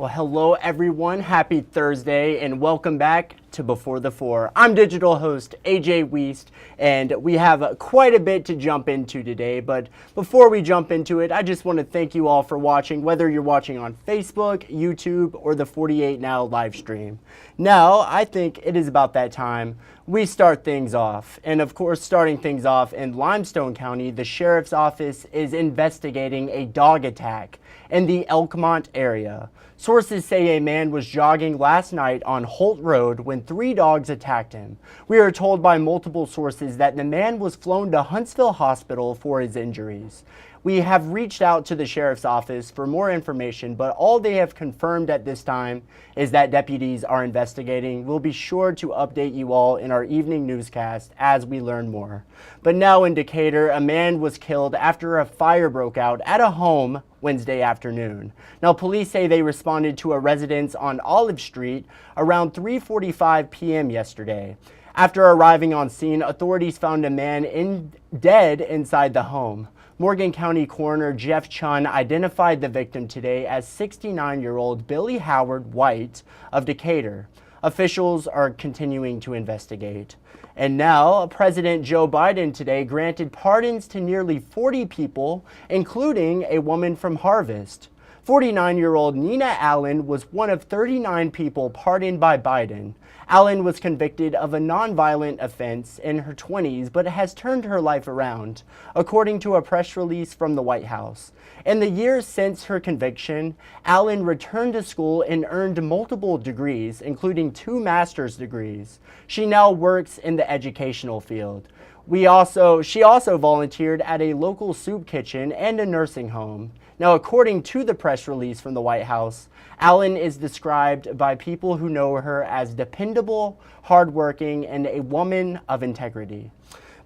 Well, hello everyone. Happy Thursday and welcome back to Before the Four. I'm digital host A.J. Wuest, and we have quite a bit to jump into today. But before we jump into it, I just want to thank you all for watching, whether you're watching on Facebook, YouTube, or the 48 Now live stream. Now, I think it is about that time we start things off. And of course, starting things off in Limestone County, the sheriff's office is investigating a dog attack in the Elkmont area. Sources say a man was jogging last night on Holt Road when 3 dogs attacked him. We are told by multiple sources that the man was flown to Huntsville Hospital for his injuries. We have reached out to the sheriff's office for more information, but all they have confirmed at this time is that deputies are investigating. We'll be sure to update you all in our evening newscast as we learn more. But now in Decatur, a man was killed after a fire broke out at a home Wednesday afternoon. Now, police say they responded to a residence on Olive Street around 3:45 p.m. yesterday. After arriving on scene, authorities found a man dead inside the home. Morgan County Coroner Jeff Chun identified the victim today as 69-year-old Billy Howard White of Decatur. Officials are continuing to investigate. And now, President Joe Biden today granted pardons to nearly 40 people, including a woman from Harvest. 49-year-old Nina Allen was one of 39 people pardoned by Biden. Allen was convicted of a nonviolent offense in her 20s, but has turned her life around, according to a press release from the White House. In the years since her conviction, Allen returned to school and earned multiple degrees, including 2 master's degrees. She now works in the educational field. She also volunteered at a local soup kitchen and a nursing home. Now, according to the press release from the White House, Allen is described by people who know her as dependable, hardworking, and a woman of integrity.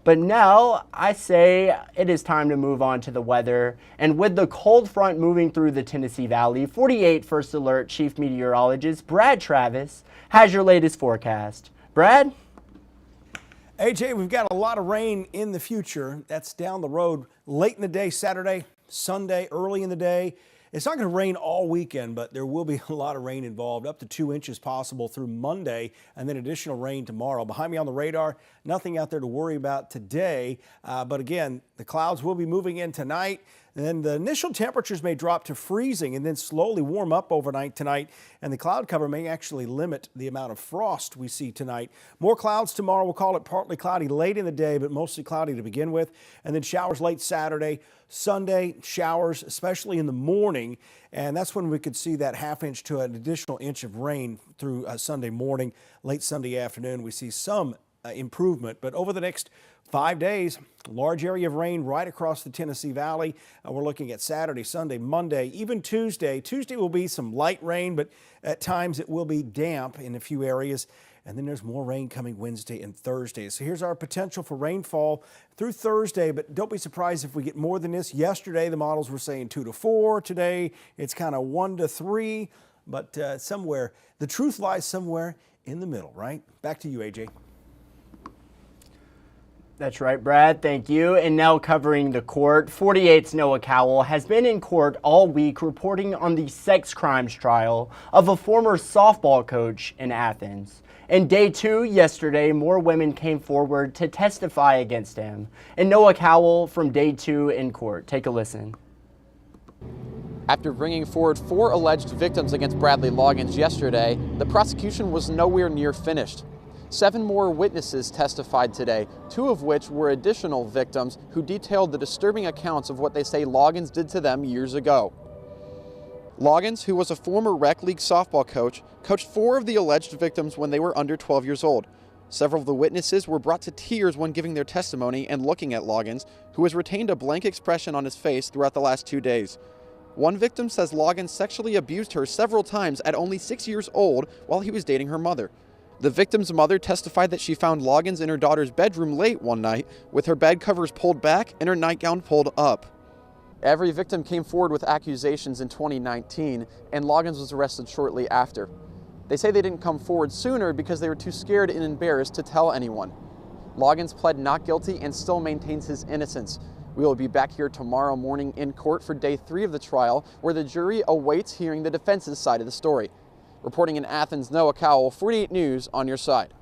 But now I say it is time to move on to the weather. And with the cold front moving through the Tennessee Valley, 48 First Alert Chief Meteorologist Brad Travis has your latest forecast. Brad? AJ, we've got a lot of rain in the future. That's down the road late in the day, Saturday, Sunday, early in the day. It's not going to rain all weekend, but there will be a lot of rain involved, up to 2 inches possible through Monday, and then additional rain tomorrow. Behind me on the radar, nothing out there to worry about today. But again, the clouds will be moving in tonight. And then the initial temperatures may drop to freezing and then slowly warm up overnight tonight. And the cloud cover may actually limit the amount of frost we see tonight. More clouds tomorrow. We'll call it partly cloudy late in the day, but mostly cloudy to begin with. And then showers late Saturday. Sunday, showers, especially in the morning. And that's when we could see that ½ inch to an additional inch of rain through Sunday morning. Late Sunday afternoon, we see some improvement. But over the next 5 days, large area of rain right across the Tennessee Valley. We're looking at Saturday, Sunday, Monday, even Tuesday. Tuesday will be some light rain, but at times it will be damp in a few areas. And then there's more rain coming Wednesday and Thursday. So here's our potential for rainfall through Thursday, but don't be surprised if we get more than this. Yesterday, the models were saying 2 to 4. Today, it's kind of 1 to 3, but the truth lies somewhere in the middle, right? Back to you, AJ. That's right, Brad. Thank you. And now covering the court, 48's Noah Cowell has been in court all week reporting on the sex crimes trial of a former softball coach in Athens. In day 2 yesterday, more women came forward to testify against him. And Noah Cowell from day 2 in court. Take a listen. After bringing forward 4 alleged victims against Bradley Loggins yesterday, the prosecution was nowhere near finished. 7 more witnesses testified today, 2 of which were additional victims who detailed the disturbing accounts of what they say Loggins did to them years ago. Loggins, who was a former rec league softball coach, coached 4 of the alleged victims when they were under 12 years old. Several of the witnesses were brought to tears when giving their testimony and looking at Loggins, who has retained a blank expression on his face throughout the last 2 days. One victim says Loggins sexually abused her several times at only 6 years old while he was dating her mother. The victim's mother testified that she found Loggins in her daughter's bedroom late one night with her bed covers pulled back and her nightgown pulled up. Every victim came forward with accusations in 2019, and Loggins was arrested shortly after. They say they didn't come forward sooner because they were too scared and embarrassed to tell anyone. Loggins pled not guilty and still maintains his innocence. We will be back here tomorrow morning in court for day 3 of the trial, where the jury awaits hearing the defense's side of the story. Reporting in Athens, Noah Cowell, 48 News, on your side.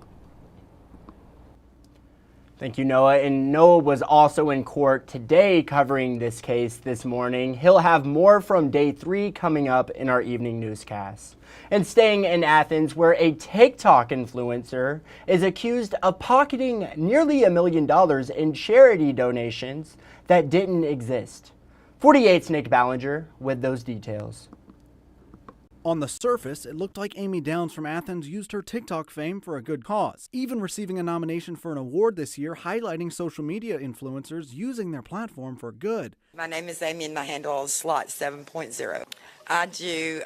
Thank you, Noah. And Noah was also in court today covering this case this morning. He'll have more from day 3 coming up in our evening newscast. And staying in Athens, where a TikTok influencer is accused of pocketing nearly $1 million in charity donations that didn't exist. 48's Nick Ballinger with those details. On the surface, it looked like Amy Downs from Athens used her TikTok fame for a good cause, even receiving a nomination for an award this year highlighting social media influencers using their platform for good. My name is Amy and my handle is Slot 7.0. I do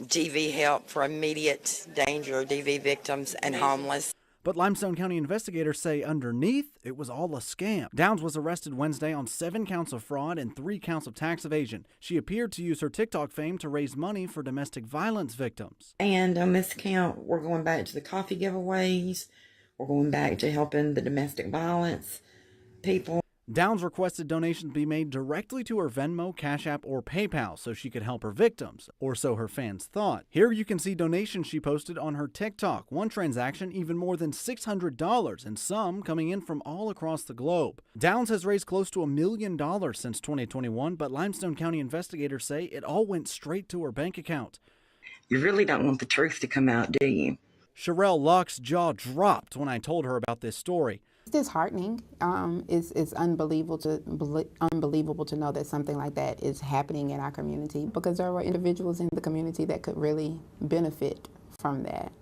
DV help for immediate danger DV victims and homeless. But Limestone County investigators say underneath, it was all a scam. Downs was arrested Wednesday on 7 counts of fraud and 3 counts of tax evasion. She appeared to use her TikTok fame to raise money for domestic violence victims. And on this account, we're going back to the coffee giveaways. We're going back to helping the domestic violence people. Downs requested donations be made directly to her Venmo, Cash App, or PayPal so she could help her victims, or so her fans thought. Here you can see donations she posted on her TikTok. One transaction even more than $600, and some coming in from all across the globe. Downs has raised close to $1 million since 2021, but Limestone County investigators say it all went straight to her bank account. You really don't want the truth to come out, do you? Sherelle Locke's jaw dropped when I told her about this story. It's disheartening. It's unbelievable to know that something like that is happening in our community, because there are individuals in the community that could really benefit from that.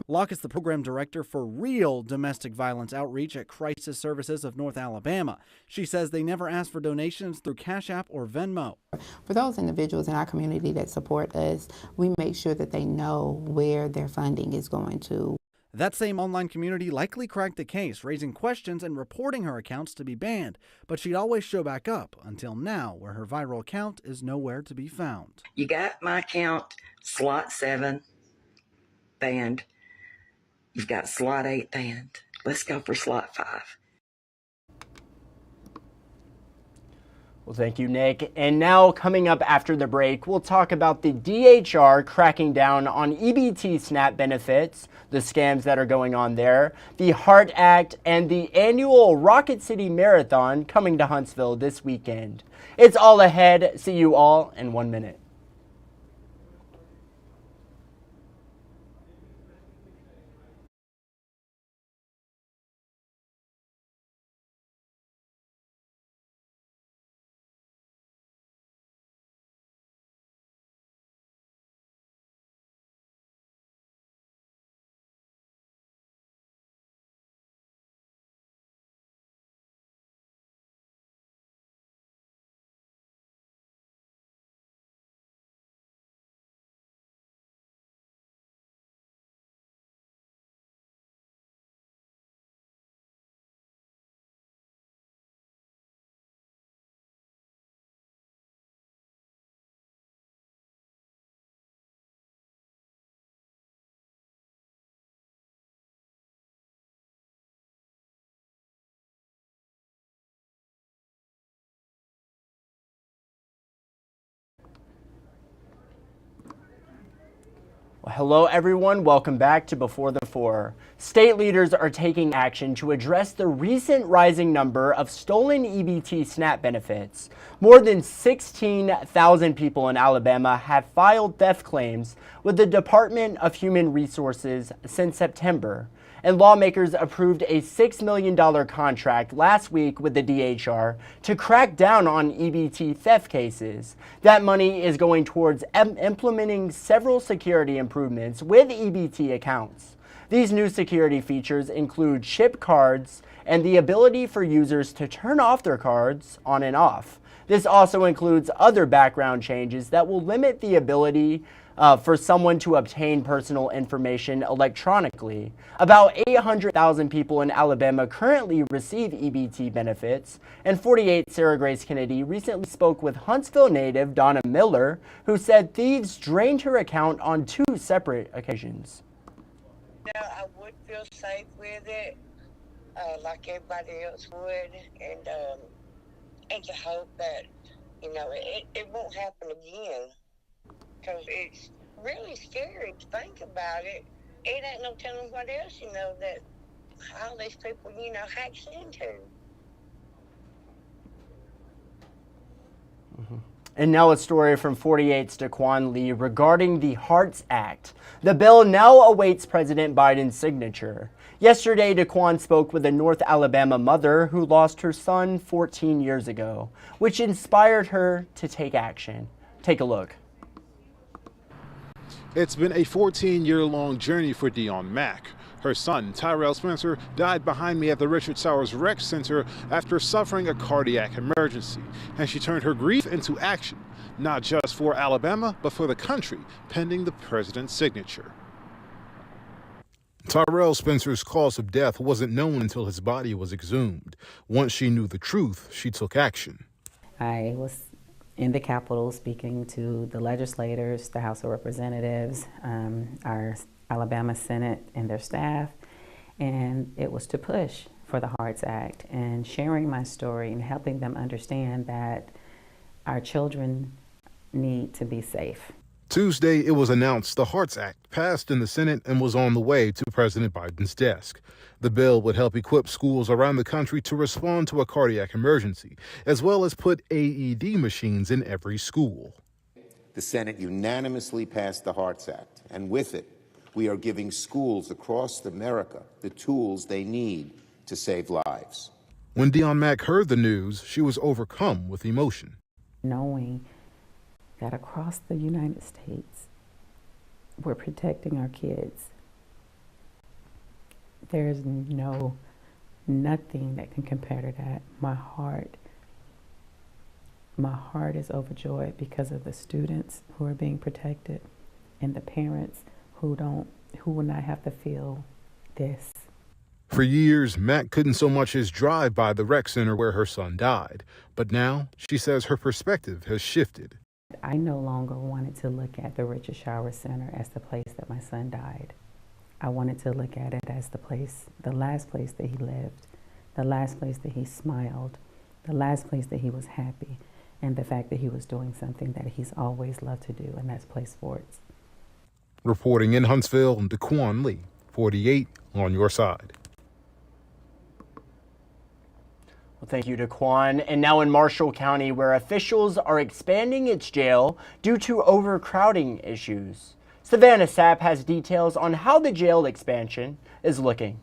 Locke is the program director for real domestic violence outreach at Crisis Services of North Alabama. She says they never ask for donations through Cash App or Venmo. For those individuals in our community that support us, we make sure that they know where their funding is going to. That same online community likely cracked the case, raising questions and reporting her accounts to be banned. But she'd always show back up until now, where her viral account is nowhere to be found. You got my account, Slot 7, banned. You've got Slot 8 banned. Let's go for Slot 5. Well, thank you, Nick. And now, coming up after the break, we'll talk about the DHR cracking down on EBT SNAP benefits, the scams that are going on there, the HEART Act, and the annual Rocket City Marathon coming to Huntsville this weekend. It's all ahead. See you all in 1 minute. Hello everyone, welcome back to Before the Four. State leaders are taking action to address the recent rising number of stolen EBT SNAP benefits. More than 16,000 people in Alabama have filed theft claims with the Department of Human Resources since September. And lawmakers approved a $6 million contract last week with the DHR to crack down on EBT theft cases. That money is going towards implementing several security improvements with EBT accounts. These new security features include chip cards and the ability for users to turn off their cards on and off. This also includes other background changes that will limit the ability for someone to obtain personal information electronically. About 800,000 people in Alabama currently receive EBT benefits, and 48 Sarah Grace Kennedy recently spoke with Huntsville native Donna Miller, who said thieves drained her account on 2 separate occasions. I would feel safe with it, like everybody else would, and and to hope that, it won't happen again. Because it's really scary to think about it. It ain't no telling what else, that all these people, hacks into. And now a story from 48's Daquan Lee regarding the HEARTS Act. The bill now awaits President Biden's signature. Yesterday, Daquan spoke with a North Alabama mother who lost her son 14 years ago, which inspired her to take action. Take a look. It's been a 14-year-long journey for Dion Mack. Her son, Tyrell Spencer, died behind me at the Richard Sowers Rec Center after suffering a cardiac emergency, and she turned her grief into action, not just for Alabama, but for the country, pending the president's signature. Tyrell Spencer's cause of death wasn't known until his body was exhumed. Once she knew the truth, she took action. I was in the Capitol speaking to the legislators, the House of Representatives, our Alabama Senate and their staff, and it was to push for the HEARTS Act and sharing my story and helping them understand that our children need to be safe. Tuesday, it was announced the HEARTS Act passed in the Senate and was on the way to President Biden's desk. The bill would help equip schools around the country to respond to a cardiac emergency, as well as put AED machines in every school. The Senate unanimously passed the HEARTS Act, and with it, we are giving schools across America the tools they need to save lives. When Dion Mack heard the news, she was overcome with emotion. Knowing that across the United States, we're protecting our kids. There's nothing that can compare to that. My heart is overjoyed because of the students who are being protected and the parents who will not have to feel this. For years, Mack couldn't so much as drive by the rec center where her son died. But now, she says her perspective has shifted. I no longer wanted to look at the Richard Sowers Center as the place that my son died. I wanted to look at it as the last place that he lived, the last place that he smiled, the last place that he was happy, and the fact that he was doing something that he's always loved to do, and that's play sports. Reporting in Huntsville, Daquan Lee, 48 on your side. Well, thank you, Daquan. And now in Marshall County, where officials are expanding its jail due to overcrowding issues. Savannah Sapp has details on how the jail expansion is looking.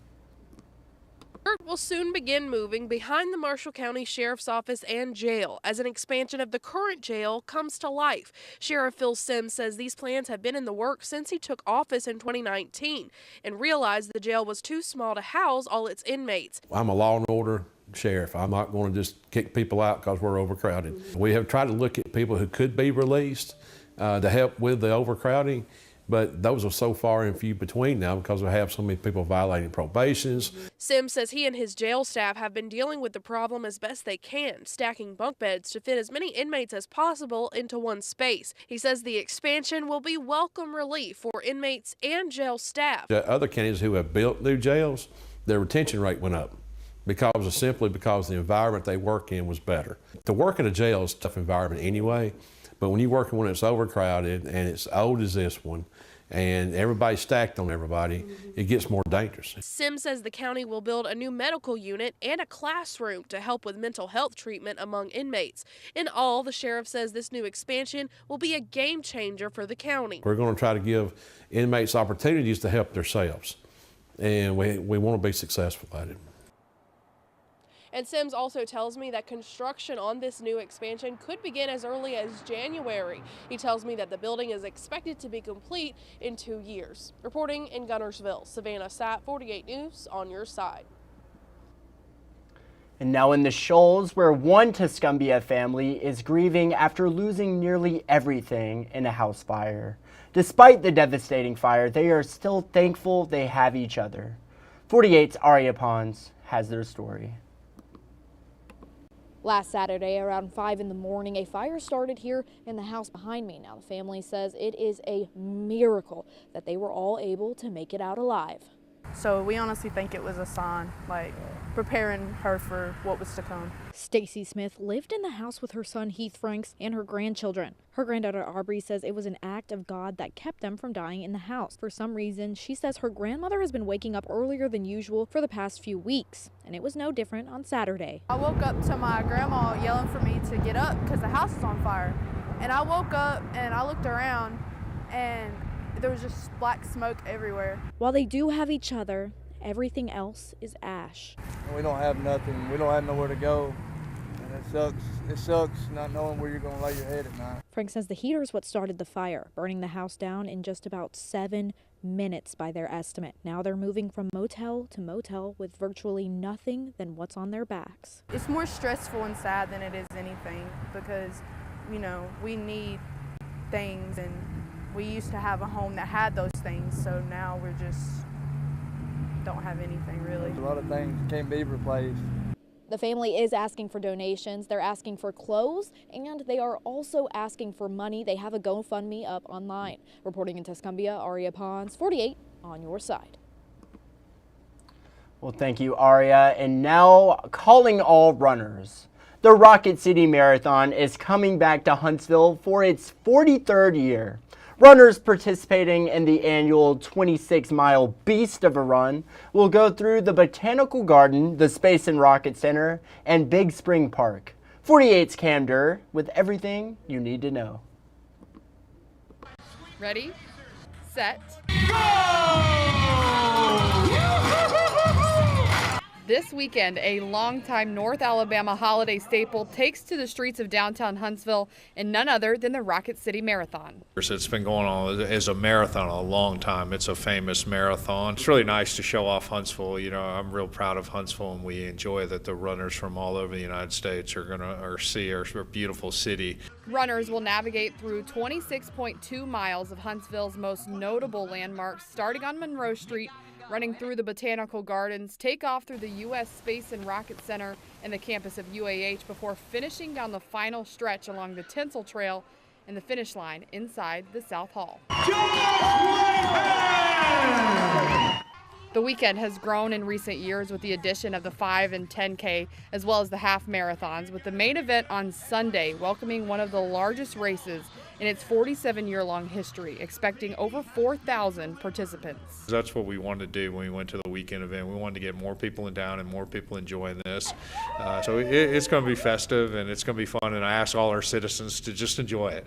Dirt will soon begin moving behind the Marshall County Sheriff's Office and jail as an expansion of the current jail comes to life. Sheriff Phil Sims says these plans have been in the works since he took office in 2019 and realized the jail was too small to house all its inmates. I'm a law and order sheriff. I'm not going to just kick people out because we're overcrowded. We have tried to look at people who could be released to help with the overcrowding. But those are so far and few between now because we have so many people violating probations. Sims says he and his jail staff have been dealing with the problem as best they can, stacking bunk beds to fit as many inmates as possible into one space. He says the expansion will be welcome relief for inmates and jail staff. Other counties who have built new jails, their retention rate went up simply because the environment they work in was better. To work in a jail is a tough environment anyway. But when you work in one that's overcrowded and it's old as this one, and everybody's stacked on everybody, it gets more dangerous. Sims says the county will build a new medical unit and a classroom to help with mental health treatment among inmates. In all, the sheriff says this new expansion will be a game changer for the county. We're going to try to give inmates opportunities to help themselves, and we want to be successful at it. And Sims also tells me that construction on this new expansion could begin as early as January. He tells me that the building is expected to be complete in 2 years. Reporting in Gunnersville, Savannah Sapp, 48 News, on your side. And now in the Shoals, where one Tuscumbia family is grieving after losing nearly everything in a house fire. Despite the devastating fire, they are still thankful they have each other. 48's Aria Pons has their story. Last Saturday around 5 in the morning, a fire started here in the house behind me. Now the family says it is a miracle that they were all able to make it out alive. So we honestly think it was a sign, like preparing her for what was to come. Stacy Smith lived in the house with her son Heath Franks and her grandchildren. Her granddaughter Aubrey says it was an act of God that kept them from dying in the house. For some reason, she says her grandmother has been waking up earlier than usual for the past few weeks, and it was no different on Saturday. I woke up to my grandma yelling for me to get up because the house is on fire. And I woke up and I looked around and there was just black smoke everywhere. While they do have each other, everything else is ash. We don't have nothing. We don't have nowhere to go. And it sucks. It sucks not knowing where you're going to lay your head at night. Frank says the heater is what started the fire, burning the house down in just about 7 minutes by their estimate. Now they're moving from motel to motel with virtually nothing than what's on their backs. It's more stressful and sad than it is anything because, you know, we need things and we used to have a home that had those things, so now we're just don't have anything really. A lot of things can't be replaced. The family is asking for donations. They're asking for clothes, and they are also asking for money. They have a GoFundMe up online. Reporting in Tuscumbia, Aria Pons, 48 on your side. Well, thank you, Aria. And now, calling all runners. The Rocket City Marathon is coming back to Huntsville for its 43rd year. Runners participating in the annual 26-mile beast of a run will go through the Botanical Garden, the Space and Rocket Center, and Big Spring Park. 48's Cam Durr with everything you need to know. Ready, set, This weekend, a longtime North Alabama holiday staple takes to the streets of downtown Huntsville in none other than the Rocket City Marathon. It's been going on as a marathon a long time. It's a famous marathon. It's really nice to show off Huntsville. You know, I'm real proud of Huntsville, and we enjoy that the runners from all over the United States are going to see our beautiful city. Runners will navigate through 26.2 miles of Huntsville's most notable landmarks, starting on Monroe Street, running through the Botanical Gardens, take off through the Wuest Space and Rocket Center and the campus of UAH before finishing down the final stretch along the Tinsel Trail and the finish line inside the South Hall. The weekend has grown in recent years with the addition of the 5 and 10K as well as the half marathons, with the main event on Sunday welcoming one of the largest races in its 47-year-long history, expecting over 4,000 participants. That's what we wanted to do when we went to the weekend event. We wanted to get more people in town and more people enjoying this. So it's going to be festive and it's going to be fun, and I ask all our citizens to just enjoy it.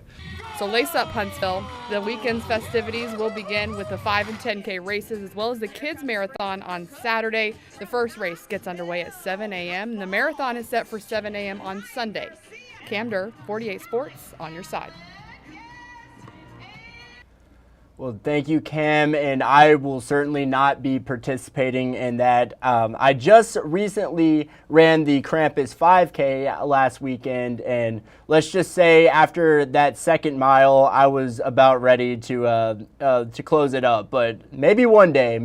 So lace up, Huntsville. The weekend's festivities will begin with the 5 and 10K races as well as the Kids Marathon on Saturday. The first race gets underway at 7 a.m. and the marathon is set for 7 a.m. on Sunday. Cam Durr, 48 Sports, on your side. Well, thank you, Cam, and I will certainly not be participating in that. I just recently ran the Krampus 5K last weekend, and let's just say after that second mile, I was about ready to close it up. But maybe one day,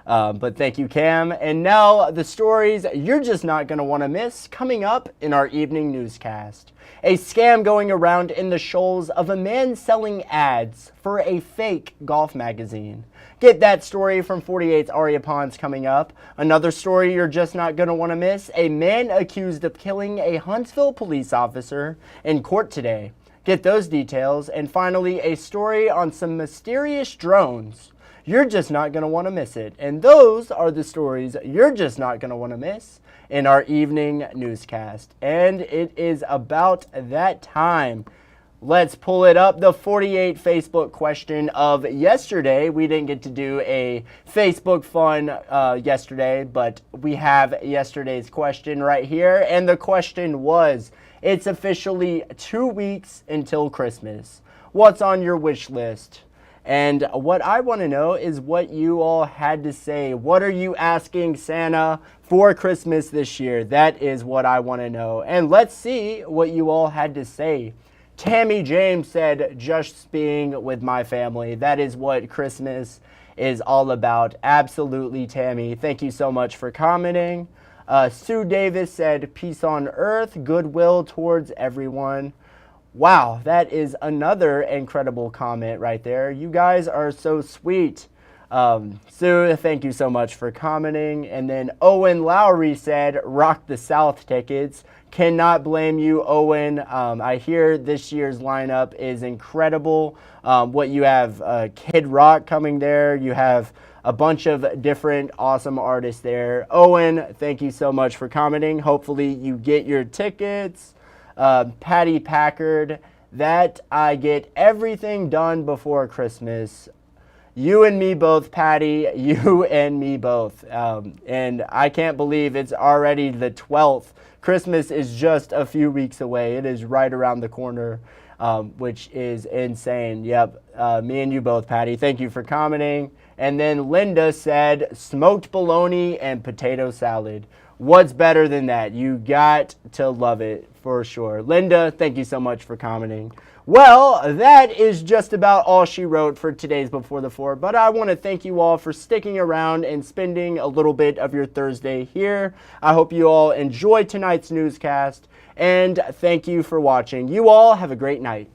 but thank you, Cam. And now the stories you're just not going to want to miss coming up in our evening newscast. A scam going around in the shoals of a man selling ads for a fake golf magazine. Get that story from 48's Aria Pons coming up. Another story you're just not going to want to miss. A man accused of killing a Huntsville police officer in court today. Get those details. And finally, a story on some mysterious drones. You're just not going to want to miss it. And those are the stories you're just not going to want to miss in our evening newscast. And it is about that time. Let's pull it up. The 48 Facebook question of yesterday. We didn't get to do a Facebook fun yesterday, but we have yesterday's question right here. And the question was, it's officially 2 weeks until Christmas. What's on your wish list? And what I want to know is what you all had to say. What are you asking Santa for Christmas this year? That is what I want to know. And let's see what you all had to say. Tammy James said, just being with my family. That is what Christmas is all about. Absolutely, Tammy. Thank you so much for commenting. Sue Davis said, peace on earth, goodwill towards everyone. Wow, that is another incredible comment right there. You guys are so sweet. Sue, thank you so much for commenting. And then Owen Lowry said, rock the South tickets. Cannot blame you, Owen. I hear this year's lineup is incredible. What you have, Kid Rock coming there. You have a bunch of different awesome artists there. Owen, thank you so much for commenting. Hopefully you get your tickets. Patty Packard, that I get everything done before Christmas. You and me both, Patty. You and me both. And I can't believe it's already the 12th. Christmas is just a few weeks away. It is right around the corner, which is insane. Yep, me and you both, Patty. Thank you for commenting. And then Linda said, smoked bologna and potato salad. What's better than that? You got to love it for sure. Linda, thank you so much for commenting. Well, that is just about all she wrote for today's Before the Four, but I want to thank you all for sticking around and spending a little bit of your Thursday here. I hope you all enjoyed tonight's newscast, and thank you for watching. You all have a great night.